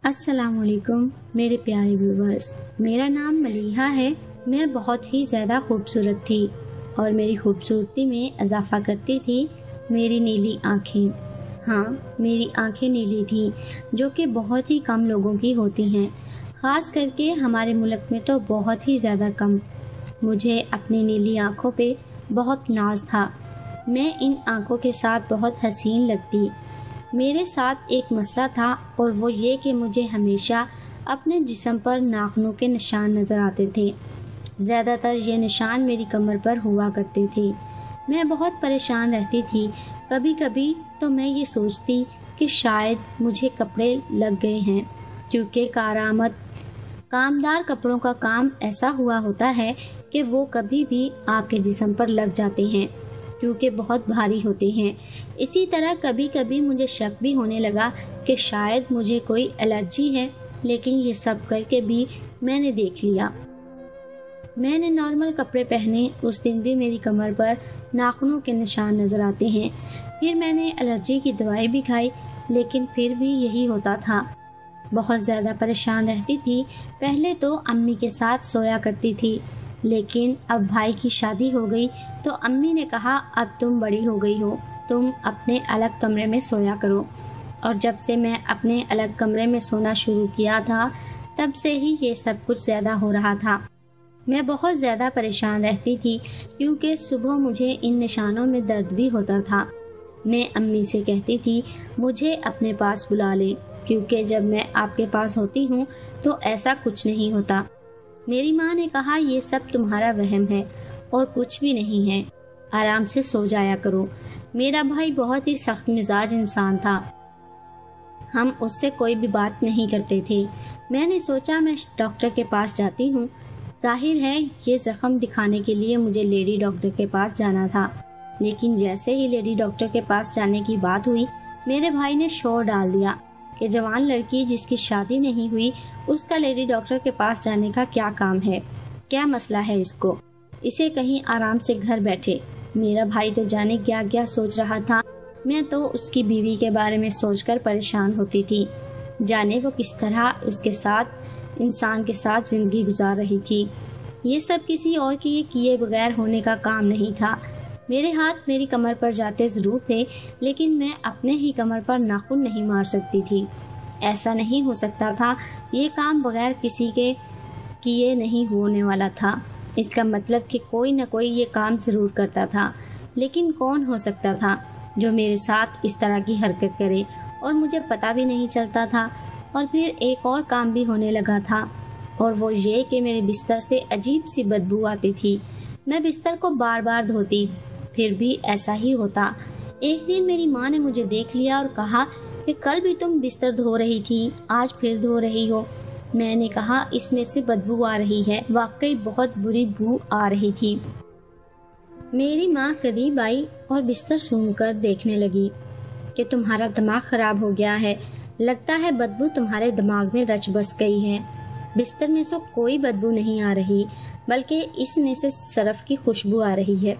السلام علیکم میرے پیارے ویورز، میرا نام ملیحہ ہے۔ میں بہت ہی زیادہ خوبصورت تھی اور میری خوبصورتی میں اضافہ کرتی تھی میری نیلی آنکھیں۔ ہاں، میری آنکھیں نیلی تھیں، جو کہ بہت ہی کم لوگوں کی ہوتی ہیں، خاص کر کے ہمارے ملک میں تو بہت ہی زیادہ کم۔ مجھے اپنی نیلی آنکھوں پہ بہت ناز تھا۔ میں ان آنکھوں کے ساتھ بہت حسین لگتی۔ میرے ساتھ ایک مسئلہ تھا اور وہ یہ کہ مجھے ہمیشہ اپنے جسم پر ناخنوں کے نشان نظر آتے تھے۔ زیادہ تر یہ نشان میری کمر پر ہوا کرتے تھے۔ میں بہت پریشان رہتی تھی۔ کبھی کبھی تو میں یہ سوچتی کہ شاید مجھے کپڑے لگ گئے ہیں، کیونکہ کامدار کپڑوں کا کام ایسا ہوا ہوتا ہے کہ وہ کبھی بھی آپ کے جسم پر لگ جاتے ہیں، کیونکہ بہت بھاری ہوتے ہیں۔ اسی طرح کبھی کبھی مجھے شک بھی ہونے لگا کہ شاید مجھے کوئی الرجی ہے، لیکن یہ سب کر کے بھی میں نے دیکھ لیا۔ میں نے نارمل کپڑے پہنے، اس دن بھی میری کمر پر ناخنوں کے نشان نظر آتے ہیں۔ پھر میں نے الرجی کی دوائی بھی کھائی، لیکن پھر بھی یہی ہوتا تھا۔ بہت زیادہ پریشان رہتی تھی۔ پہلے تو امی کے ساتھ سویا کرتی تھی، لیکن اب بھائی کی شادی ہو گئی تو امی نے کہا اب تم بڑی ہو گئی ہو، تم اپنے الگ کمرے میں سویا کرو۔ اور جب سے میں اپنے الگ کمرے میں سونا شروع کیا تھا، تب سے ہی یہ سب کچھ زیادہ ہو رہا تھا۔ میں بہت زیادہ پریشان رہتی تھی، کیونکہ صبح مجھے ان نشانوں میں درد بھی ہوتا تھا۔ میں امی سے کہتی تھی مجھے اپنے پاس بلا لے، کیونکہ جب میں آپ کے پاس ہوتی ہوں تو ایسا کچھ نہیں ہوتا۔ میری ماں نے کہا یہ سب تمہارا وہم ہے اور کچھ بھی نہیں ہے، آرام سے سو جایا کرو۔ میرا بھائی بہت ہی سخت مزاج انسان تھا، ہم اس سے کوئی بھی بات نہیں کرتے تھے۔ میں نے سوچا میں ڈاکٹر کے پاس جاتی ہوں۔ ظاہر ہے یہ زخم دکھانے کے لیے مجھے لیڈی ڈاکٹر کے پاس جانا تھا، لیکن جیسے ہی لیڈی ڈاکٹر کے پاس جانے کی بات ہوئی، میرے بھائی نے شور ڈال دیا کہ جوان لڑکی جس کی شادی نہیں ہوئی، اس کا لیڈی ڈاکٹر کے پاس جانے کا کیا کام ہے، کیا مسئلہ ہے اس کو، اسے کہیں آرام سے گھر بیٹھے۔ میرا بھائی تو جانے کیا کیا سوچ رہا تھا، میں تو اس کی بیوی کے بارے میں سوچ کر پریشان ہوتی تھی، جانے وہ کس طرح اس کے ساتھ انسان کے ساتھ زندگی گزار رہی تھی۔ یہ سب کسی اور کے کیے بغیر ہونے کا کام نہیں تھا۔ میرے ہاتھ میری کمر پر جاتے ضرور تھے، لیکن میں اپنے ہی کمر پر ناخن نہیں مار سکتی تھی۔ ایسا نہیں ہو سکتا تھا، یہ کام بغیر کسی کے کیے نہیں ہونے والا تھا۔ اس کا مطلب کہ کوئی نہ کوئی یہ کام ضرور کرتا تھا، لیکن کون ہو سکتا تھا جو میرے ساتھ اس طرح کی حرکت کرے اور مجھے پتہ بھی نہیں چلتا تھا۔ اور پھر ایک اور کام بھی ہونے لگا تھا، اور وہ یہ کہ میرے بستر سے عجیب سی بدبو آتی تھی۔ میں بستر کو بار بار دھوتی، پھر بھی ایسا ہی ہوتا۔ ایک دن میری ماں نے مجھے دیکھ لیا اور کہا کہ کل بھی تم بستر دھو رہی تھی، آج پھر دھو رہی ہو۔ میں نے کہا اس میں سے بدبو آ رہی ہے، واقعی بہت بری بو آ رہی تھی۔ میری ماں قریب آئی اور بستر سونگھ کر دیکھنے لگی کہ تمہارا دماغ خراب ہو گیا ہے، لگتا ہے بدبو تمہارے دماغ میں رچ بس گئی ہے۔ بستر میں سے کوئی بدبو نہیں آ رہی، بلکہ اس میں سے سرف کی خوشبو آ رہی ہے،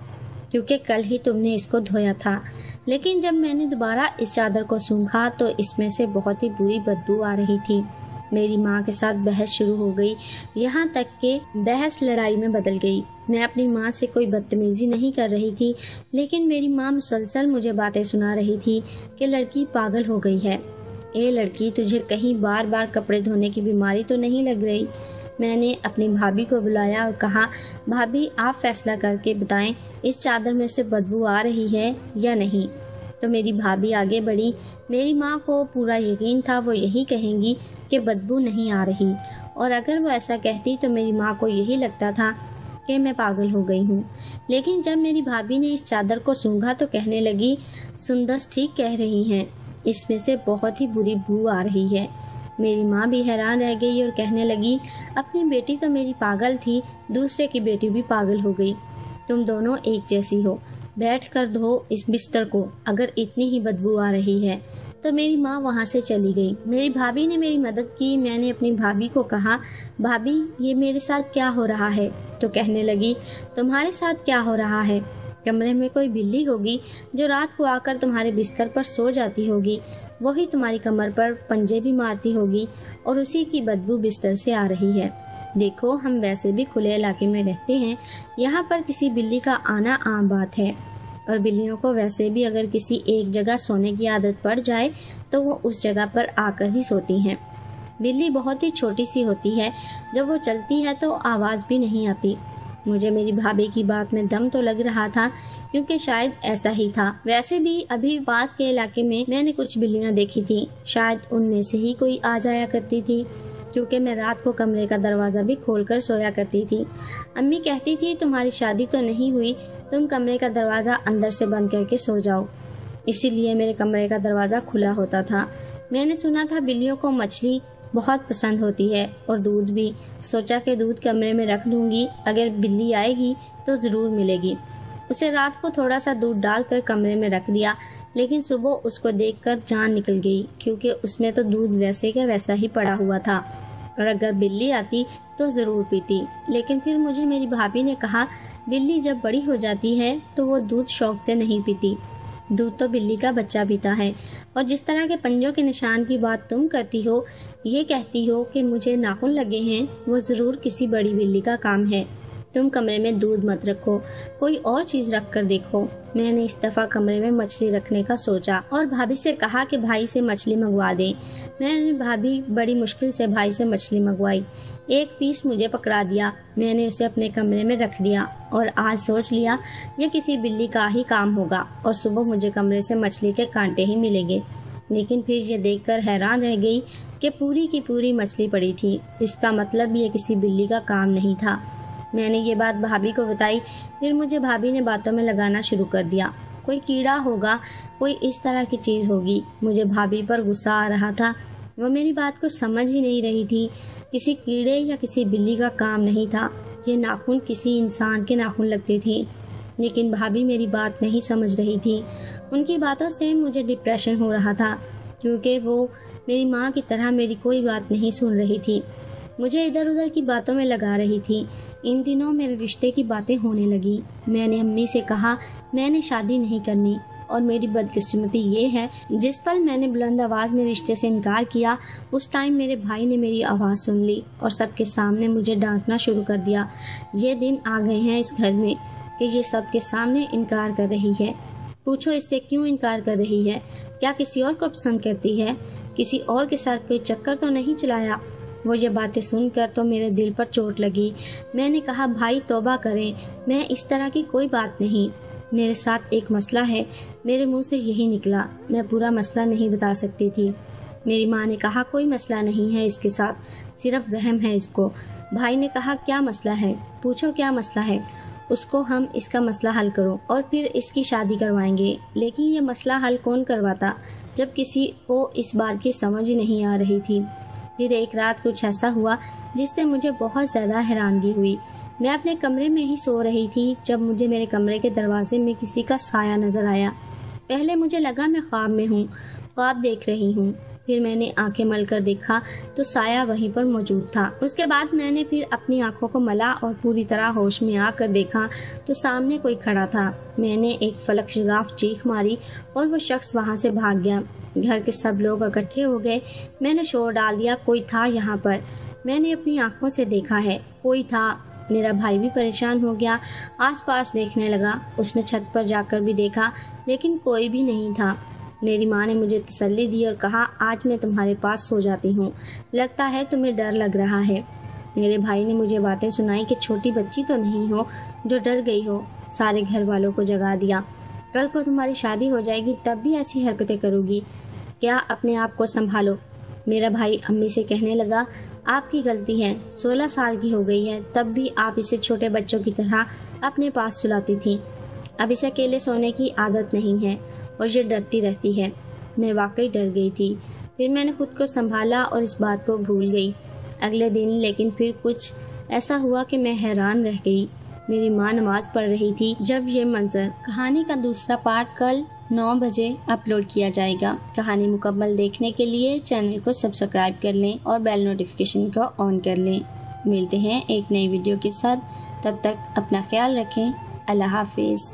کیونکہ کل ہی تم نے اس کو دھویا تھا۔ لیکن جب میں نے دوبارہ اس چادر کو سونگھا تو اس میں سے بہت ہی بری بدبو آ رہی تھی۔ میری ماں کے ساتھ بحث شروع ہو گئی، یہاں تک کہ بحث لڑائی میں بدل گئی۔ میں اپنی ماں سے کوئی بدتمیزی نہیں کر رہی تھی، لیکن میری ماں مسلسل مجھے باتیں سنا رہی تھی کہ لڑکی پاگل ہو گئی ہے۔ اے لڑکی، تجھے کہیں بار بار کپڑے دھونے کی بیماری تو نہیں لگ رہی؟ میں نے اپنی بھابھی کو بلایا اور کہا بھابھی آپ فیصلہ کر کے بتائیں اس چادر میں سے بدبو آ رہی ہے یا نہیں۔ تو میری بھابھی آگے بڑھی۔ میری ماں کو پورا یقین تھا وہ یہی کہیں گی کہ بدبو نہیں آ رہی، اور اگر وہ ایسا کہتی تو میری ماں کو یہی لگتا تھا کہ میں پاگل ہو گئی ہوں۔ لیکن جب میری بھابھی نے اس چادر کو سونگھا تو کہنے لگی سندس ٹھیک کہہ رہی ہیں، اس میں سے بہت ہی بری بو آ رہی ہے۔ میری ماں بھی حیران رہ گئی اور کہنے لگی اپنی بیٹی تو میری پاگل تھی، دوسرے کی بیٹی بھی پاگل ہو گئی، تم دونوں ایک جیسی ہو، بیٹھ کر دھو اس بستر کو اگر اتنی ہی بدبو آ رہی ہے۔ تو میری ماں وہاں سے چلی گئی۔ میری بھابھی نے میری مدد کی۔ میں نے اپنی بھابھی کو کہا بھابھی یہ میرے ساتھ کیا ہو رہا ہے؟ تو کہنے لگی تمہارے ساتھ کیا ہو رہا ہے؟ कमरे में कोई बिल्ली होगी जो रात को आकर तुम्हारे बिस्तर पर सो जाती होगी, वही तुम्हारी कमर पर पंजे भी मारती होगी और उसी की बदबू बिस्तर से आ रही है। देखो, हम वैसे भी खुले इलाके में रहते हैं, यहाँ पर किसी बिल्ली का आना आम बात है, और बिल्लियों को वैसे भी अगर किसी एक जगह सोने की आदत पड़ जाए तो वो उस जगह पर आकर ही सोती हैं। बिल्ली बहुत ही छोटी सी होती है, जब वो चलती है तो आवाज़ भी नहीं आती। मुझे मेरी भाभी की बात में दम तो लग रहा था, क्योंकि शायद ऐसा ही था। वैसे भी अभी पास के इलाके में मैंने कुछ बिल्लियां देखी थी, शायद उनमें से ही कोई आ जाया करती थी, क्योंकि मैं रात को कमरे का दरवाज़ा भी खोलकर सोया करती थी। अम्मी कहती थी तुम्हारी शादी तो नहीं हुई, तुम कमरे का दरवाज़ा अंदर से बंद करके सो जाओ, इसीलिए मेरे कमरे का दरवाज़ा खुला होता था। मैंने सुना था बिल्लियों को मछली बहुत पसंद होती है और दूध भी। सोचा कि दूध कमरे में रख दूंगी, अगर बिल्ली आएगी तो ज़रूर मिलेगी। उसे रात को थोड़ा सा दूध डालकर कमरे में रख दिया, लेकिन सुबह उसको देखकर जान निकल गई, क्योंकि उसमें तो दूध वैसे का वैसा ही पड़ा हुआ था, और अगर बिल्ली आती तो ज़रूर पीती। लेकिन फिर मुझे मेरी भाभी ने कहा, बिल्ली जब बड़ी हो जाती है तो वो दूध शौक से नहीं पीती, दूध तो बिल्ली का बच्चा पीता है। और जिस तरह के पंजों के निशान की बात तुम करती हो, ये कहती हो कि मुझे नाखून लगे हैं, वो ज़रूर किसी बड़ी बिल्ली का काम है। तुम कमरे में दूध मत रखो, कोई और चीज़ रख कर देखो। मैंने इस दफ़ा कमरे में मछली रखने का सोचा और भाभी से कहा कि भाई से मछली मंगवा दें। मैंने भाभी बड़ी मुश्किल से भाई से मछली मंगवाई। एक पीस मुझे पकड़ा दिया, मैंने उसे अपने कमरे में रख दिया और आज सोच लिया ये किसी बिल्ली का ही काम होगा और सुबह मुझे कमरे से मछली के कांटे ही मिलेंगे। लेकिन फिर ये देखकर हैरान रह गई कि पूरी की पूरी मछली पड़ी थी। इसका मतलब ये किसी बिल्ली का काम नहीं था। मैंने ये बात भाभी को बताई, फिर मुझे भाभी ने बातों में लगाना शुरू कर दिया। कोई कीड़ा होगा, कोई इस तरह की चीज़ होगी। मुझे भाभी पर गुस्सा आ रहा था, वो मेरी बात को समझ ही नहीं रही थी। किसी कीड़े या किसी बिल्ली का काम नहीं था, ये नाखून किसी इंसान के नाखून लगते थे। लेकिन भाभी मेरी बात नहीं समझ रही थी। उनकी बातों से मुझे डिप्रेशन हो रहा था, क्योंकि वो मेरी माँ की तरह मेरी कोई बात नहीं सुन रही थी, मुझे इधर उधर की बातों में लगा रही थी। इन दिनों मेरे रिश्ते की बातें होने लगी। मैंने अम्मी से कहा मैंने शादी नहीं करनी, और मेरी बदकिस्मती ये है जिस पल मैंने बुलंद आवाज़ में रिश्ते से इनकार किया, उस टाइम मेरे भाई ने मेरी आवाज़ सुन ली और सबके सामने मुझे डांटना शुरू कर दिया। ये दिन आ गए हैं इस घर में कि ये सबके सामने इनकार कर रही है। पूछो इससे क्यों इनकार कर रही है? क्या किसी और को पसंद करती है? किसी और के साथ कोई चक्कर तो नहीं चलाया? वो ये बातें सुनकर तो मेरे दिल पर चोट लगी। मैंने कहा भाई तौबा करें, मैं इस तरह की कोई बात नहीं, मेरे साथ एक मसला है। मेरे मुंह से यही निकला, मैं पूरा मसला नहीं बता सकती थी। मेरी माँ ने कहा कोई मसला नहीं है इसके साथ, सिर्फ वहम है इसको। भाई ने कहा क्या मसला है? पूछो क्या मसला है, उसको हम इसका मसला हल करो और फिर इसकी शादी करवाएंगे। लेकिन ये मसला हल कौन करवाता जब किसी को इस बात की समझ ही नहीं आ रही थी। फिर एक रात कुछ ऐसा हुआ जिससे मुझे बहुत ज़्यादा हैरानगी हुई। मैं अपने कमरे में ही सो रही थी जब मुझे मेरे कमरे के दरवाजे में किसी का साया नज़र आया। पहले मुझे लगा मैं ख्वाब में हूँ, ख्वाब देख रही हूँ। फिर मैंने आंखें मल कर देखा तो साया वहीं पर मौजूद था। उसके बाद मैंने फिर अपनी आंखों को मला और पूरी तरह होश में आकर देखा तो सामने कोई खड़ा था। मैंने एक फलक शिगाफ चीख मारी और वो शख्स वहाँ से भाग गया। घर के सब लोग इकट्ठे हो गए। मैंने शोर डाल दिया, कोई था यहाँ पर। मैंने अपनी आंखों से देखा है, कोई था। मेरा भाई भी परेशान हो गया, आसपास देखने लगा। उसने छत पर जाकर भी देखा, लेकिन कोई भी नहीं था। मेरी माँ ने मुझे तसल्ली दी और कहा आज मैं तुम्हारे पास सो जाती हूँ, लगता है तुम्हें डर लग रहा है। मेरे भाई ने मुझे बातें सुनाई कि छोटी बच्ची तो नहीं हो जो डर गई हो, सारे घर वालों को जगा दिया। कल को तुम्हारी शादी हो जाएगी तब भी ऐसी हरकतें करोगी क्या? अपने आप को संभालो। मेरा भाई अम्मी से कहने लगा आपकी गलती है, 16 साल की हो गई है तब भी आप इसे छोटे बच्चों की तरह अपने पास सुलाती थी। अब इसे अकेले सोने की आदत नहीं है और ये डरती रहती है। मैं वाकई डर गई थी। फिर मैंने खुद को संभाला और इस बात को भूल गई। अगले दिन लेकिन फिर कुछ ऐसा हुआ कि मैं हैरान रह गई। मेरी माँ नमाज पढ़ रही थी जब ये मंजर। कहानी का दूसरा पार्ट कल 9 बजे अपलोड किया जाएगा। कहानी मुकम्मल देखने के लिए चैनल को सब्सक्राइब कर लें और बेल नोटिफिकेशन को ऑन कर लें। मिलते हैं एक नई वीडियो के साथ, तब तक अपना ख्याल रखें। अल्लाह हाफिज़।